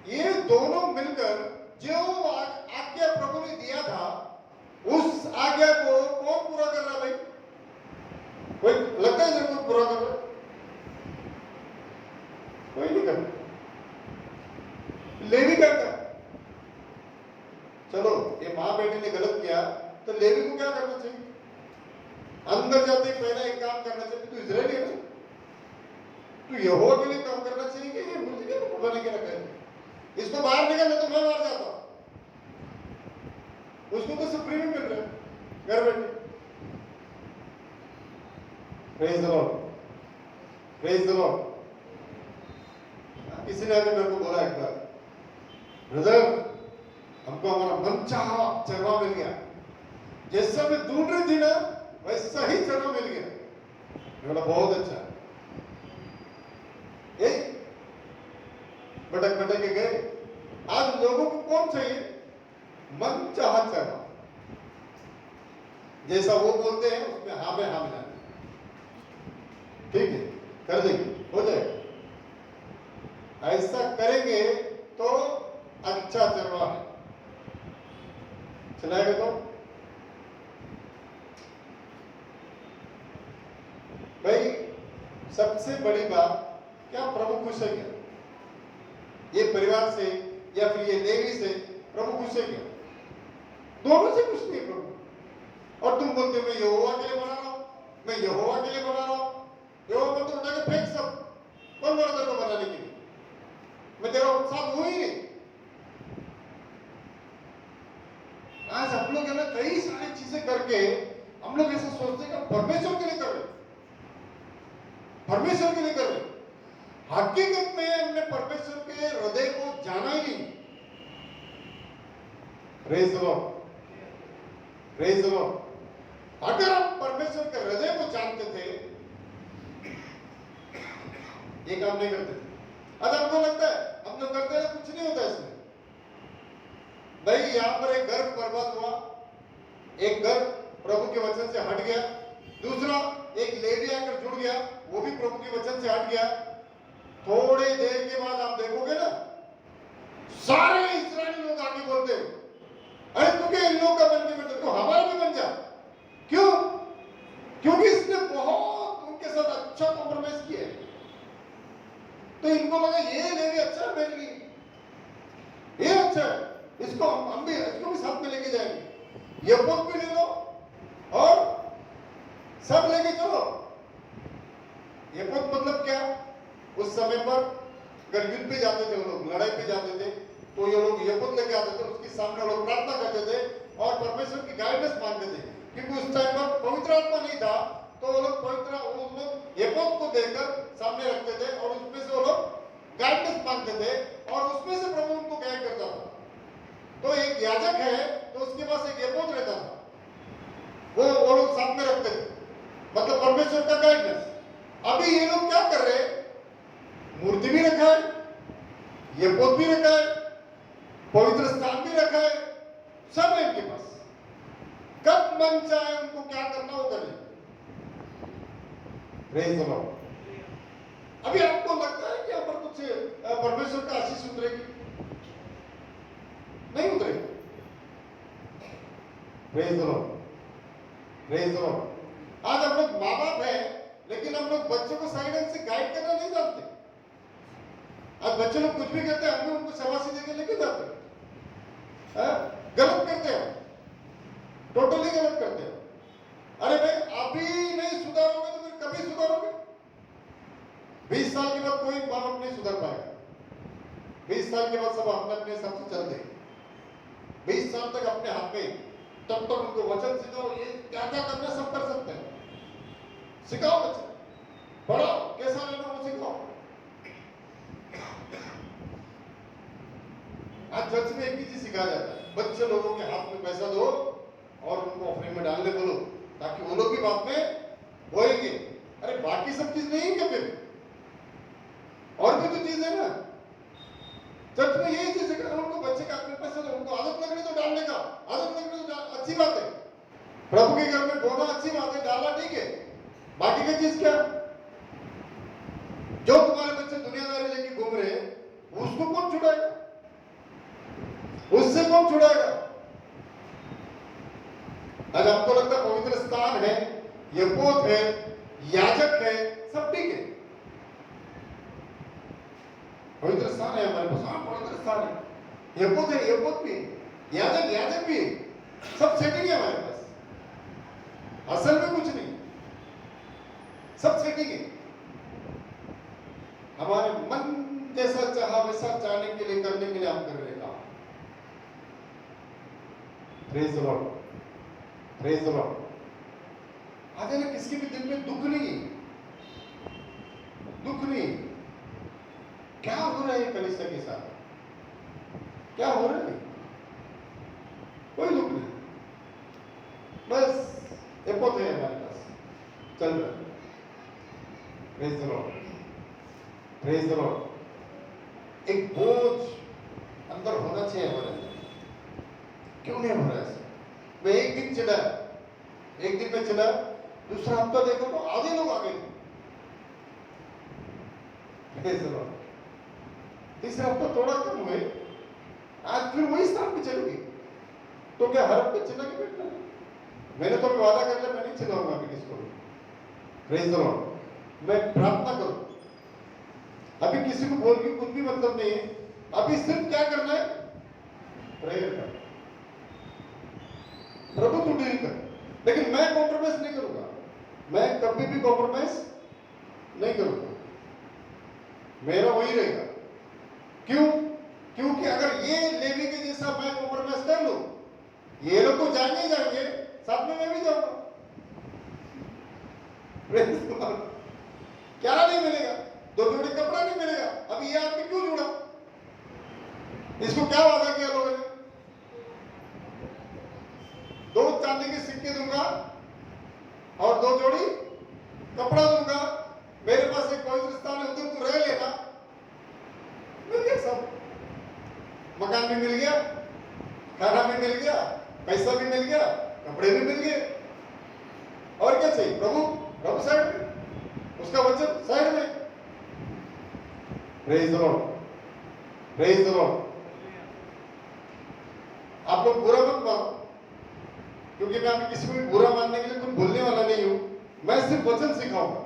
ये दोनों मिलकर जो आज्ञा प्रभु ने दिया था, उस आज्ञा को कौन पूरा कर रहा? भाई कोई लगता है जरूर पूरा कर रहा? कोई नहीं करता, लेवी करता। चलो ये माँ बेटी ने गलत किया तो लेवी को क्या करना चाहिए? अंदर जाते ही पहला एक काम करना चाहिए। तू इजरायली है ना, तू यहोवा के लिए काम करना चाहिए कि ये मूर्ति के बना के रखा है? इसको बाहर निकलना तो मैं बाहर जाता हूं। उसको तो सब फ्री में मिल रहा है घर बैठे। Praise the lord, praise the Lord. किसी ने आके मेरे को बोला एक बार, ब्रदर हमको हमारा मनचाहा चरवा मिल गया, जैसा मैं ढूंढ रही थी ना वैसा ही चरवा मिल गया। मैं बोला बहुत अच्छा। भटक भटक के गए। आज लोगों को कौन चाहिए? मन चाहा चरवा। जैसा वो बोलते हैं उसमें हाँ में हाँ मिलाना। ठीक है, कर देंगे, हो जाएगा। ऐसा करेंगे तो अच्छा चरवा है। चलाएगा तो भाई सबसे बड़ी बात, क्या प्रभु खुश है क्या? ये परिवार से या फिर ये लेवी से प्रभु खुश है क्या? दोनों से खुश नहीं है प्रभु। और तुम बोलते हो मैं यहोवा के लिए बना रहा हूं, मैं यहोवा के लिए बना रहा हूं। यहोवा को तो उठा के फेंक सब। कौन बोला तेरे को बनाने के लिए? मैं तेरा साथ हूं ही नहीं। आज हम लोग है ना कई सारी चीजें करके हम लोग ऐसा सोचते हैं कि परमेश्वर के लिए कर रहे, परमेश्वर के लिए कर रहे। हकीकत में हमने परमेश्वर के हृदय को जाना ही नहीं। Praise the lord, praise the Lord. अगर हम परमेश्वर के हृदय को जानते थे ये काम नहीं करते थे। आज हमको लगता है हम लोग करते हैं, कुछ नहीं होता इसमें। भाई यहाँ पर एक घर बर्बाद हुआ, एक घर प्रभु के वचन से हट गया, दूसरा एक लेवी आकर जुड़ गया, वो भी प्रभु के वचन से हट गया। थोड़ी देर के बाद आप देखोगे ना, सारे इस्राएली लोग आके बोलते हैं, अरे तू क्या इन लोग का बन के बेटा, तो हमारा भी बन जा। क्यों? क्योंकि इसने बहुत उनके साथ अच्छा कॉम्प्रोमाइज किया है। तो इनको लगा ये लेवी अच्छा है मेरे लिए, ये अच्छा है, इसको हम भी इसको भी साथ में लेके जाएंगे, ये बुक भी ले लो और सब लेके चलो। ये बुक मतलब क्या? उस समय पर अगर युद्ध पे जाते थे, वो लोग लड़ाई पे जाते थे, तो ये लोग ये बुक लेके आते थे, उसके सामने लोग प्रार्थना करते थे और परमेश्वर की गाइडेंस मांगते थे। क्योंकि उस टाइम पर पवित्र आत्मा नहीं था, तो वो लोग ये बुक को देखकर सामने रखते थे और उसमें से वो लोग गाइडेंस मांगते थे और उसमें से प्रभु उनको गाइड करता था। तो एक याजक है तो उसके पास एक एपोत रहता था, वो लोग साथ में रखते थे, मतलब परमेश्वर का गाइडेंस। अभी ये लोग क्या कर रहे हैं? मूर्ति भी रखा है, एपोत भी रखा है, पवित्र स्थान भी रखा है, सब है इनके पास। कब मन चाहे उनको क्या करना हो कर ले। Praise the Lord. अभी आपको लगता है कि यहाँ पर कुछ परमेश्वर का आशीष उतरेगी? नहीं उतरेगी। Praise the Lord, praise the Lord. आज हम लोग माँ बाप हैं, लेकिन हम लोग बच्चों को सही ढंग से गाइड करना नहीं जानते। आज बच्चे लोग कुछ भी करते हैं, हम भी उनको शाबाशी देके लेके जाते हैं। गलत करते हैं, टोटली गलत करते हैं। अरे भाई अभी नहीं सुधारोगे तो फिर कभी सुधारोगे? 20 साल के बाद कोई माँ बाप नहीं सुधर पाएगा। 20 साल के बाद सब अपने अपने हिसाब से चलते हैं। 20 साल तक अपने हाथ में, तब तक उनको वचन सिखाओ, ये क्या क्या करना सब कर सकते हैं। सिखाओ बच्चे, पढ़ाओ, कैसा लेना वो सिखाओ। आज चर्च में एक ही चीज सिखाया जाता है, बच्चे लोगों के हाथ में पैसा दो और उनको ऑफरिंग में डालने बोलो, ताकि वो लोग भी बाद में बोएंगे। अरे बाकी सब चीज नहीं है फिर, और भी तो चीज है ना। चर्च में यही चीज है, उनको बच्चे के हाथ में पैसा दो, उनको आदत लग रही तो डालने का, आदत लग रही तो अच्छी बात है। प्रभु के घर में बोना अच्छी बात है, डालना ठीक है। बाकी की चीज क्या? जो तुम्हारे बच्चे दुनियादारी लेके घूम रहे हैं, उसको कौन छुड़ाएगा? उससे कौन छुड़ाएगा? आज हमको लगता है पवित्र स्थान है, एपोत है, याजक है, सब ठीक है। पवित्र स्थान है हमारे पास, हाँ पवित्र स्थान है, एपोत है, एपोत भी, याजक भी, सब सेटिंग है हमारे पास। असल में कुछ नहीं, सब सेटिंग है। हमारे मन जैसा चाहा वैसा चाहने के लिए, करने के लिए हम कर रहे हैं काम। Praise the Lord, praise the Lord. आज ना किसी भी दिल में दुख नहीं, दुख नहीं। क्या हो रहा है कलीसिया के साथ? क्या हो रहा है? कोई दुख नहीं, बस एपोत है हमारे पास, चल रहा है। Praise the Lord, praise the Lord. एक बोझ अंदर होना चाहिए हमारे अंदर। क्यों नहीं हो रहा है? मैं एक दिन चला, एक दिन में चला, दूसरा हफ्ता देखो तो आधे लोग आ गए। तीसरा हफ्ता थोड़ा कम हुए, आज फिर वही स्थान पे चलोगी। तो क्या हर हफ्ते चला के बैठना है? मैंने तो वादा कर लिया, मैं नहीं चलाऊंगा अभी किसको। Praise the Lord. मैं प्रार्थना करूं, अभी किसी को बोल के कुछ भी मतलब नहीं है। अभी सिर्फ क्या करना है? प्रेयर करना। प्रभु तू डील कर, लेकिन मैं कॉम्प्रोमाइज नहीं करूंगा। मैं कभी भी कॉम्प्रोमाइज नहीं करूंगा, मेरा वही रहेगा। क्यों? क्योंकि अगर ये लेवी के जैसा मैं कॉम्प्रोमाइज कर लूं, ये लोग तो जाएंगे ही जाएंगे, साथ में मैं भी जाऊंगा। क्या नहीं मिलेगा? 2 जोड़ी कपड़ा नहीं मिलेगा। अब ये आदमी क्यों जुड़ा? इसको क्या वादा किया लोगों ने? 2 चांदी के सिक्के दूंगा और 2 जोड़ी कपड़ा दूंगा। मेरे पास एक पवित्र स्थान है, उधर तू रह ले। भी मिल गया, खाना भी मिल गया, पैसा भी मिल गया, कपड़े भी मिल गए, और क्या चाहिए? प्रभु प्रभु साइड में, उसका वचन साइड में। Praise the lord, praise the Lord. आप लोग बुरा मत मानो, क्योंकि मैं अभी किसी को भी बुरा मानने के लिए कुछ बोलने वाला नहीं हूं। मैं सिर्फ वचन सिखाऊंगा।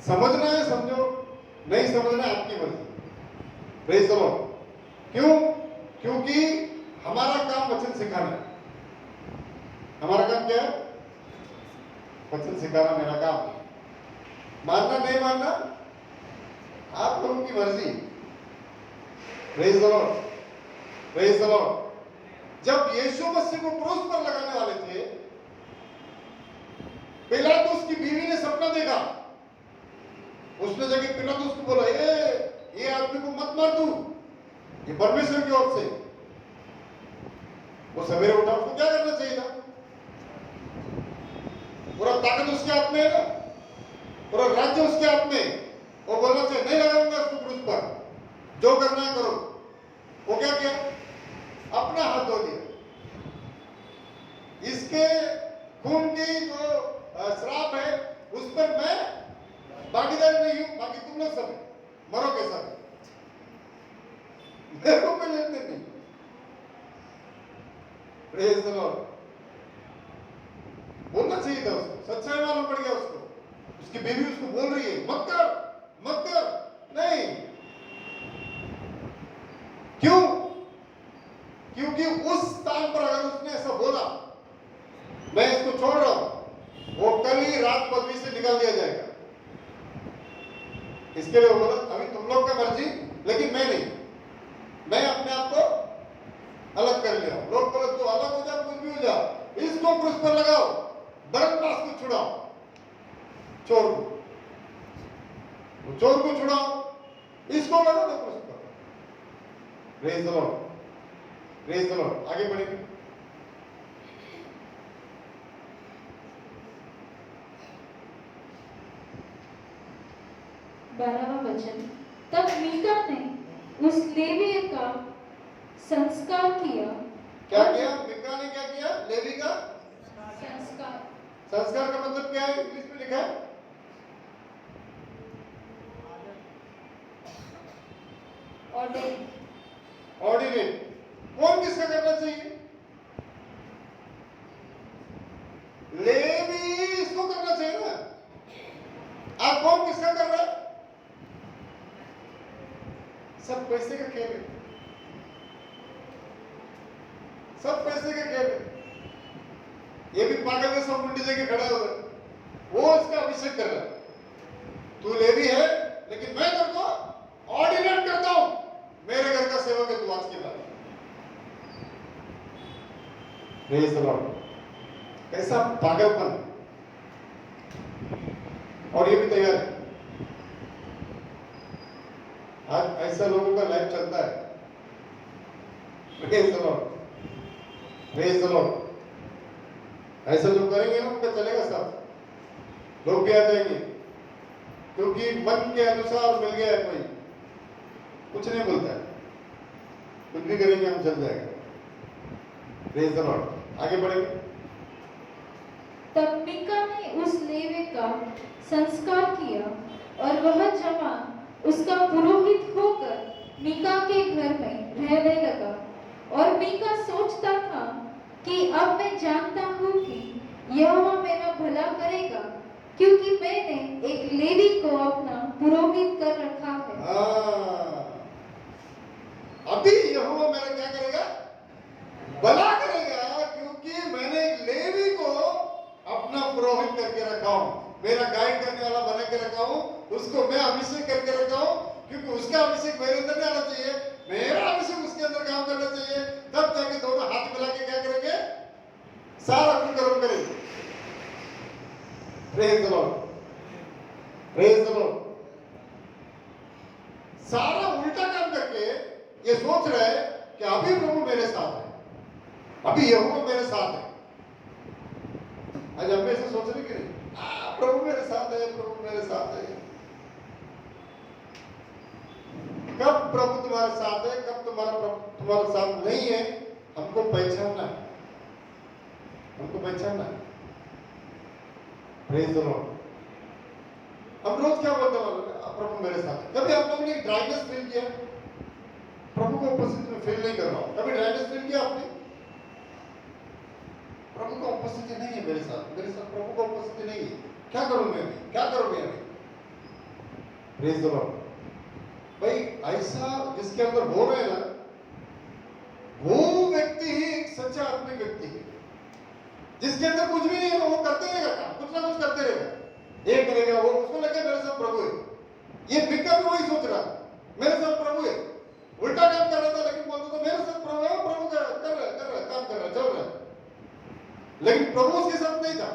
समझना है समझो, नहीं समझना है आपकी मर्जी। Praise the Lord. क्यों? क्योंकि हमारा काम वचन सिखाना है। हमारा काम क्या है? वचन सिखाना मेरा काम है। मानना नहीं मानना आप लोगों की मर्जी। Praise the lord, praise the Lord. जब यीशु मसीह को क्रूस पर लगाने वाले थे, पिलातुस की बीवी ने सपना देखा। उसने जाके पिलातुस को बोला, ये आदमी को मत मार तू, ये परमेश्वर की ओर से। वो सवेरे उठा, उसको क्या करना चाहिए था? पूरा ताकत उसके हाथ में है ना, पूरा राज्य उसके हाथ में। वो बोलना चाहिए, नहीं लगाऊंगा उसको क्रूस पर, जो करना है करो। वो क्या किया? अपना हाथ धो दिया। इसके खून की जो श्राप है उस पर मैं भागीदारी नहीं हूं, बाकी तुम लोग सब मरो के सब, मेरे को कोई लेने नहीं। Praise the Lord. बोलना चाहिए था उसको, सच्चाई मालूम पड़ गया उसको। उसकी बीवी उसको बोल रही है, मत कर मत कर, नहीं। क्यों? क्योंकि उस स्थान पर अगर उसने ऐसा बोला, मैं इसको छोड़ रहा हूं, वो कल ही रात पदवी से निकाल दिया जाएगा। इसके लिए वो बोला, अभी तुम लोग का मर्जी, लेकिन मैं नहीं, मैं अपने आप को अलग कर लिया। लोग बोले तू अलग हो जा, कुछ भी हो जा, इसको क्रूस पर लगाओ, बरअब्बास को छुड़ाओ, चोर को छुड़ाओ, इसको लगा दो क्रूस पर। Praise the lord, praise the Lord. आगे बढ़ेंगे। बारहवां वचन। तब मीका ने उस लेवीय का संस्कार किया। क्या किया? मीका ने क्या किया? लेवी का संस्कार। संस्कार का मतलब क्या है? इंग्लिश में लिखा है ऑर्डिनेट। कौन किसका करना चाहिए? लेवी इसको करना चाहिए ना। आप कौन किसका कर रहा है? सब पैसे का खेल है, सब पैसे का खेल है। ये भी पागल के सब मुंडी देके खड़ा होगा, वो इसका अभिषेक कर रहा है। तू लेवी है, लेकिन मैं तेरे को ऑर्डिनेट करता हूं, मेरे घर का सेवक है तू आज के बाद। Praise the Lord. कैसा पागलपन है। और ये भी तैयार है। आज ऐसा लोगों का लाइफ चलता है। Praise the lord, praise the Lord. ऐसा जो करेंगे ना उनका चलेगा सब, लोग भी आ जाएंगे, क्योंकि मन के अनुसार मिल गया है। कोई कुछ नहीं बोलता है, कुछ भी करेंगे हम चल जाएगा। Praise the Lord. आगे बढ़ेंगे। तब मीका ने उस लेवी का संस्कार किया और वह जवान उसका पुरोहित होकर मीका के घर में रहने लगा। और मीका सोचता था कि अब मैं जानता हूँ कि यहोवा मेरा भला करेगा, क्योंकि मैंने एक लेवी को अपना पुरोहित कर रखा है। अभी यहोवा मेरा क्या करेगा? भला करेगा, क्योंकि मैंने एक लेवी को अपना पुरोहित करके रखा हूं, मेरा गाइड करने वाला बना के रखा हूं, उसको मैं अभिषेक करके रखा हूं, क्योंकि उसका अभिषेक मेरे अंदर नहीं आना चाहिए, मेरा अभिषेक उसके अंदर काम करना चाहिए। तब जाके दोनों हाथ मिला के क्या करेंगे? सारा कुकर्म करेंगे। Praise the lord, praise the Lord. सारा उल्टा काम करके ये सोच रहे हैं कि अभी प्रभु मेरे साथ है, अभी यहोवा मेरे साथ है। आज हम ऐसे सोच रहे कि नहीं, प्रभु मेरे साथ है, प्रभु मेरे साथ है। कब प्रभु तुम्हारे साथ है, कब तुम्हारे साथ नहीं है, हमको पहचानना है, हमको पहचानना है। Praise the Lord. हम रोज क्या बोलते हैं, प्रभु मेरे साथ है। कभी आप लोगों ने ड्राइनेस फील किया? प्रभु को उपस्थिति में फील नहीं कर रहा हूं, कभी ड्राइनेस फील किया आपने? प्रभु का उपस्थिति नहीं है मेरे साथ प्रभु का उपस्थिति नहीं है, क्या करूं मैं अभी, क्या करोगे अभी? Praise the Lord. भाई ऐसा जिसके अंदर हो रहे हैं ना, वो व्यक्ति ही एक सच्चा आत्मिक व्यक्ति है। जिसके अंदर कुछ भी नहीं है वो करते रहेगा काम, कुछ ना कुछ करते रहेगा, ये करेगा वो, उसको लगे मेरे साथ प्रभु है। ये बिक्का भी वही सोच रहा मेरे साथ प्रभु है, उल्टा काम कर रहा था, लेकिन बोलता था मेरे साथ प्रभु है, प्रभु कर रहा काम कर रहा, चल रहा है, लेकिन प्रभु उसके साथ नहीं था,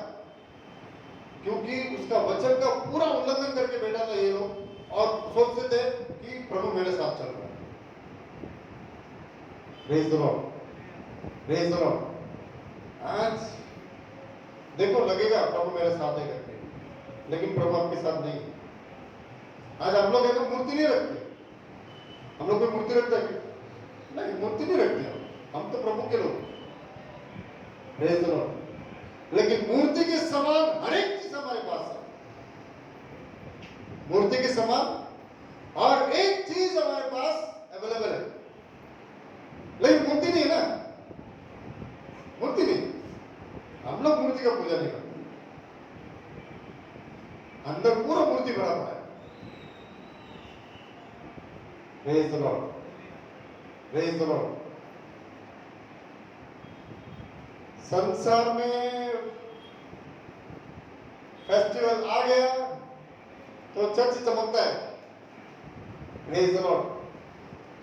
क्योंकि उसका वचन का पूरा उल्लंघन करके बैठा था ये लोग, और सोचते थे कि प्रभु मेरे साथ चल रहा है। Praise the lord, praise the Lord. आज देखो लगेगा प्रभु मेरे साथ है करके, लेकिन प्रभु आपके साथ नहीं है। आज हम लोग एकदम मूर्ति नहीं रखते, हम लोग कोई मूर्ति रखते हैं? नहीं, मूर्ति नहीं रखते हम तो प्रभु के लोग। Praise the Lord. लेकिन मूर्ति के समान हर एक चीज हमारे पास है, मूर्ति के समान और एक चीज हमारे पास अवेलेबल है, लेकिन मूर्ति नहीं है ना, मूर्ति नहीं। हम लोग मूर्ति का पूजा नहीं करते, अंदर पूरा मूर्ति बड़ा पड़ा है। Praise the lord, praise the Lord. संसार में फेस्टिवल आ गया तो चर्च चमकता है। Praise the Lord.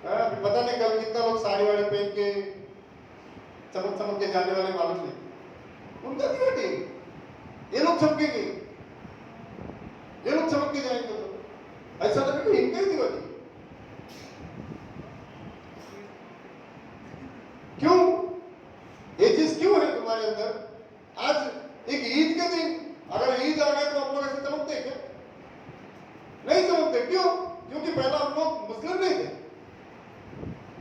अभी पता नहीं कल कितना लोग साड़ी वाड़ी पहन के चमक चमक के जाने वाले, मालूम नहीं, उनका ड्यूटी, ये लोग चमकेंगे, ये लोग चमक के जाएंगे, तो ऐसा लगेगा इनका ही दिवाली। क्यों? ये चीज क्यों है तुम्हारे अंदर? आज एक ईद के दिन अगर ईद आ गए तो हम लोग ऐसे चमकते हैं क्या? नहीं चमकते। क्यों? क्योंकि पहला हम लोग मुस्लिम नहीं थे,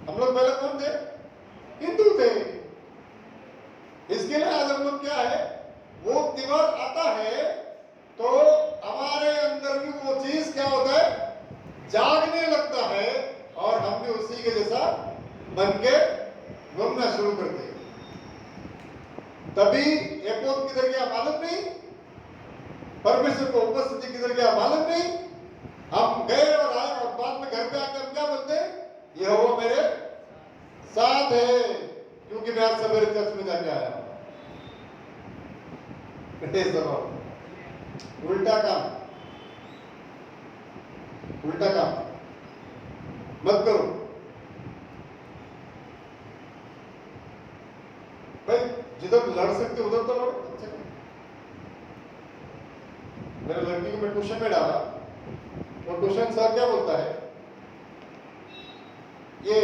हम लोग पहले कौन थे? हिंदू थे। इसके लिए आज हम लोग क्या है, वो त्योहार आता है तो हमारे अंदर भी वो चीज क्या होता है, जागने लगता है, और हम भी उसी के जैसा बन के घूमना शुरू करते हैं। तभी एपोद किधर गया मालूम नहीं, परमेश्वर को उपस्थिति किधर गया मालूम नहीं, हम गए और आए, और बाद में घर पे आकर हम क्या बोलते हैं, यहोवा मेरे साथ है, क्योंकि मैं आज सवेरे चर्च में जाके आया हूं। उल्टा काम, उल्टा काम मत करो भाई, जिधर लड़ सकते उधर तो लड़ो। मेरे लड़की को मैं ट्यूशन में डाला, और ट्यूशन सर क्या बोलता है, ये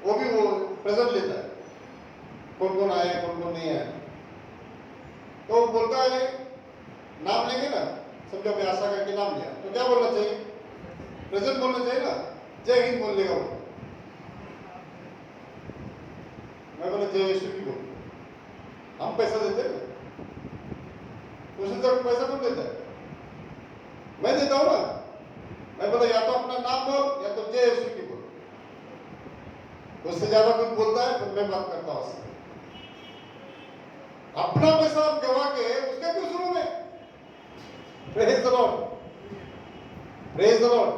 वो प्रेजेंट लेता है, कौन कौन आए कौन कौन नहीं आए, तो बोलता है नाम लेंगे ना, सबका भी आशा करके नाम लिया, तो क्या बोलना चाहिए? प्रेजेंट बोलना चाहिए ना, जय हिंद बोल लेगा वो। मैं बोला जय यीशु की बोल। हम पैसा देते हैं, ट्यूशन सर को पैसा कौन देता है? मैं देता हूं ना। मैं बोला या तो अपना नाम बोल या तो जय यीशु की बोल। उससे ज्यादा कुछ बोलता है फिर मैं बात करता हूं उससे। अपना पैसा आप गवा के उसका क्यों शुरू में? Praise the lord, praise the Lord.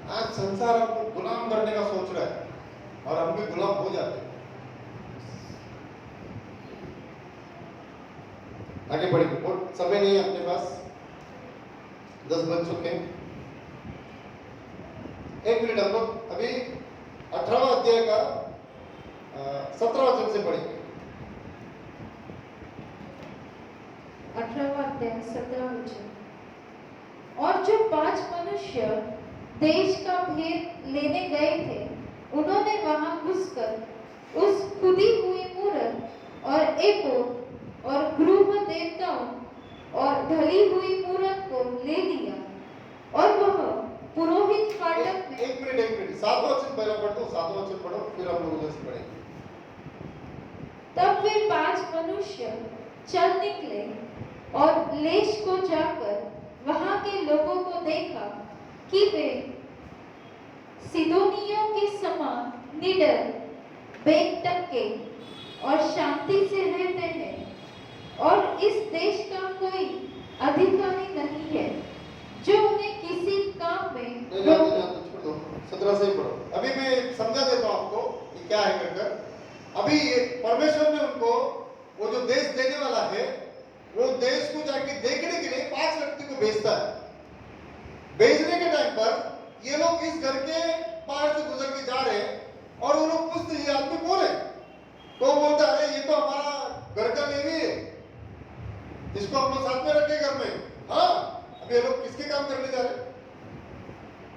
आज संसार हमको गुलाम करने का सोच रहा है, और हम भी गुलाम हो जाते हैं। आगे बढ़ेंगे, बहुत समय नहीं है अपने पास, 10 बज चुके हैं। 1 मिनट, हम लोग अभी 18वां अध्याय का 17वां वचन से पढ़ेंगे। 18वां अध्याय 17वां वचन। और जो 5 मनुष्य देश का भेद लेने गए थे, उन्होंने वहां घुसकर उस खुदी हुई मूरत और एपोद और गृह देवताओं और ढली हुई मूरत को ले लिया, और वह पुरोहित फाटक में एक मिनट, सातवां वचन पहला पढ़ दो, सातवां वचन पढ़ो, फिर हम लोग उधर से पढ़ेंगे। तब वे 5 मनुष्य चल निकले और लेश को जाकर वहां के लोगों को देखा कि वे सिदोनियों के समान निडर, बेटके और शांति से रहते हैं और इस देश का कोई अधिकारी नहीं है जो उन्हें किसी काम में छोड़ दो, 17 से ही पढ़ो। अभी मैं समझा देता हूं आपको कि क्या है कर। अभी परमेश्वर ने उनको वो जो देश देने वाला है, वो देश को जाके देखने के लिए 5 व्यक्ति को भेजता है। भेजने के टाइम पर ये लोग इस घर के बाहर से गुजर के जा रहे हैं और वो लोग पूछते ये आदमी कौन है? तो बोलता है ये तो हमारा घर का लेवी है, इसको हम लोग साथ में रखे घर में। हाँ, अब ये लोग किसके काम करने जा रहे हैं?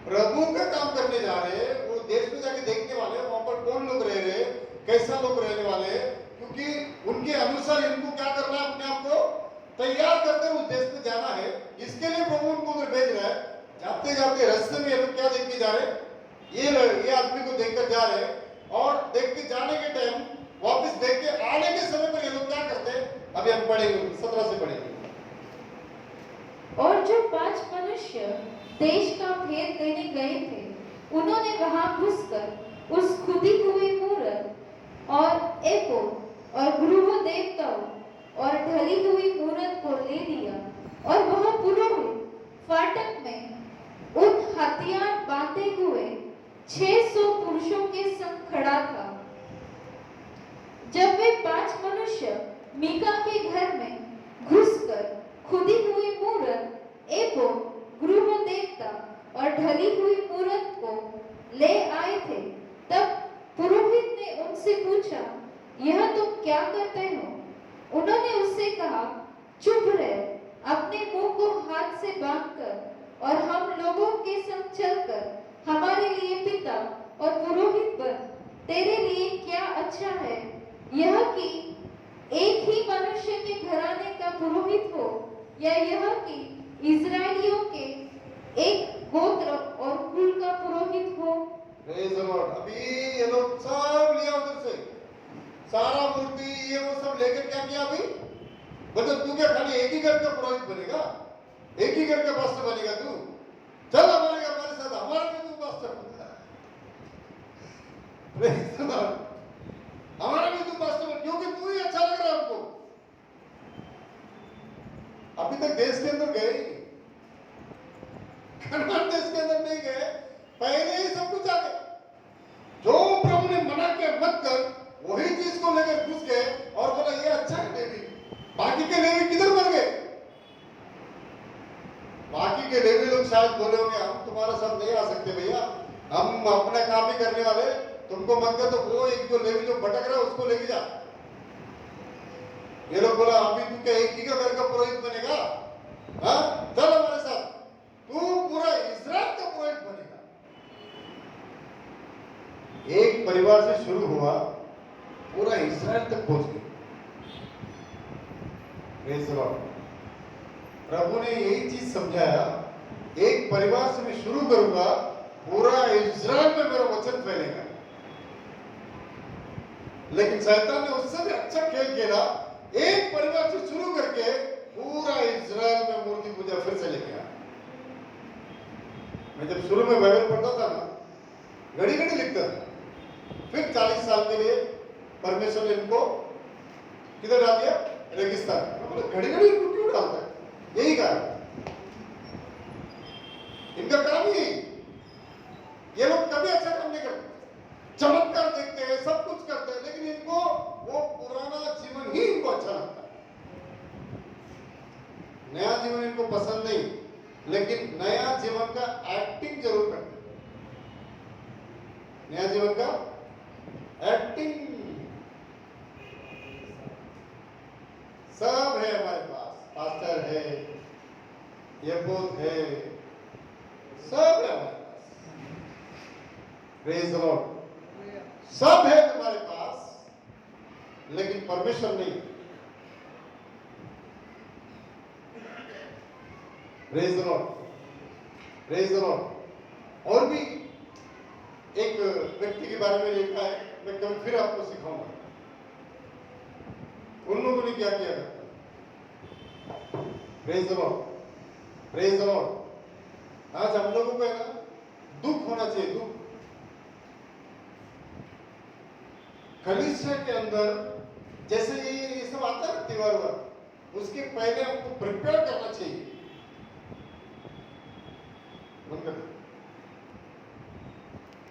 प्रभु का काम करने जा रहे हैं। वो देश में जाके देखने वाले हैं वहां पर कौन लोग रह रहे हैं, कैसा लोग रहने वाले हैं, क्योंकि उनके अनुसार इनको क्या करना है, अपने आप को तैयार करकर उस देश में जाना है। इसके लिए प्रभु उनको उधर भेज रहा है। जाते जाते रास्ते में ये लोग क्या देख के जा रहे हैं? ये आदमी को देखकर जा रहे हैं और देख के जाने के टाइम वापस देख के आने के समय पर ये लोग क्या करते हैं, अभी हम पढ़ेंगे, 17 से पढ़ेंगे। और जो 5 मनुष्य देश का भेद देने गए थे, उन्होंने वहां घुसकर उस खुदी हुई मूरत और एपोद और गृह देवताओं और ढली हुई मूरत को ले लिया और वह पुरोहित फाटक में उन हथियार बांधे हुए 600 पुरुषों के संग खड़ा था। जब वे 5 मनुष्य मीका के घर में घुसकर खुदी हुई मूरत, एपोद, गृह देवता और ढली हुई मूरत को ले आए थे, तब पुरोहित ने उनसे पूछा, यह तुम क्या करते हो? उन्होंने उससे कहा, चुप रहे, अपने मुंह को हाथ से बांधकर और हम लोगों के संग चलकर हमारे लिए पिता और पुरोहित बन। तेरे लिए क्या अच्छा है, यह कि एक ही मनुष्य के घराने का पुरोहित हो, या यह कि इजरायलियों के एक गोत्र और कुल का पुरोहित हो? Praise the Lord. अभी ये लोग सब लिया उधर से, सारा मूर्ति ये वो सब लेकर क्या किया? अभी मतलब तू क्या खाली एक ही घर का पुरोहित बनेगा, एक ही घर का पास्टर बनेगा तू? चल हमारे साथ, हमारा भी तू पास्टर बन। Praise the Lord. हमारा भी तू पास्टर बन, क्योंकि तू ही अच्छा लग रहा है हमको। अभी तक देश के अंदर गए ही नहीं, कनान देश के अंदर नहीं गए, पहले ही सब कुछ आ गया। जो प्रभु ने मना किया मत कर, वही चीज को लेकर घुस गए और बोला ये अच्छा है लेवी। बाकी के लेवी किधर मर गए? बाकी के लेवी लोग शायद बोले होंगे हम तुम्हारे साथ नहीं आ सकते भैया, हम अपना काम ही करने वाले, तुमको मन कर तो वो एक जो लेवी जो भटक रहा है उसको लेके जा। ये लोग बोला अभी तू क्या एक ही का घर का पुरोहित बनेगा? हाँ, चल हमारे साथ, तू पूरा इस्राएल का पुरोहित बनेगा। एक परिवार से शुरू हुआ, पूरा इस्राएल तक पहुंच गया। Praise the lord. प्रभु ने यही चीज समझाया, एक परिवार से मैं शुरू करूंगा, पूरा इस्राएल में मेरा वचन फैलेगा। लेकिन शैतान ने उससे भी अच्छा खेल खेला, एक परिवार से शुरू करके पूरा इस्राएल में मूर्ति पूजा फिर से लेके आया। मैं जब शुरू में बाइबल पढ़ता था ना, घड़ी घड़ी लिखता था, फिर 40 साल के लिए परमेश्वर ने इनको किधर डाल दिया? रेगिस्तान। घड़ी घड़ी इनको क्यों डालता है? यही कारण, इनका काम ही यही। ये लोग कभी अच्छा काम नहीं करते, चमत्कार देखते हैं, सब कुछ करते हैं, लेकिन इनको वो पुराना जीवन ही इनको अच्छा लगता है। नया जीवन इनको पसंद नहीं, लेकिन नया जीवन का एक्टिंग जरूर करते हैं। नया जीवन का एक्टिंग सब है हमारे पास, पास्टर है, एपोद है, सब है हमारे पास। Praise the Lord. सब है तुम्हारे पास, लेकिन परमेश्वर नहीं। Praise the Lord, praise the Lord. और भी एक व्यक्ति के बारे में लिखा है, मैं कभी फिर आपको सिखाऊंगा उन लोगों ने क्या किया करता। Praise the lord, praise the Lord. आज हम लोगों को है ना दुख होना चाहिए, दुख। कलीसिया के अंदर जैसे ये सब आता है त्योहार वार, उसके पहले हमको प्रिपेयर करना चाहिए। बंद कर दो।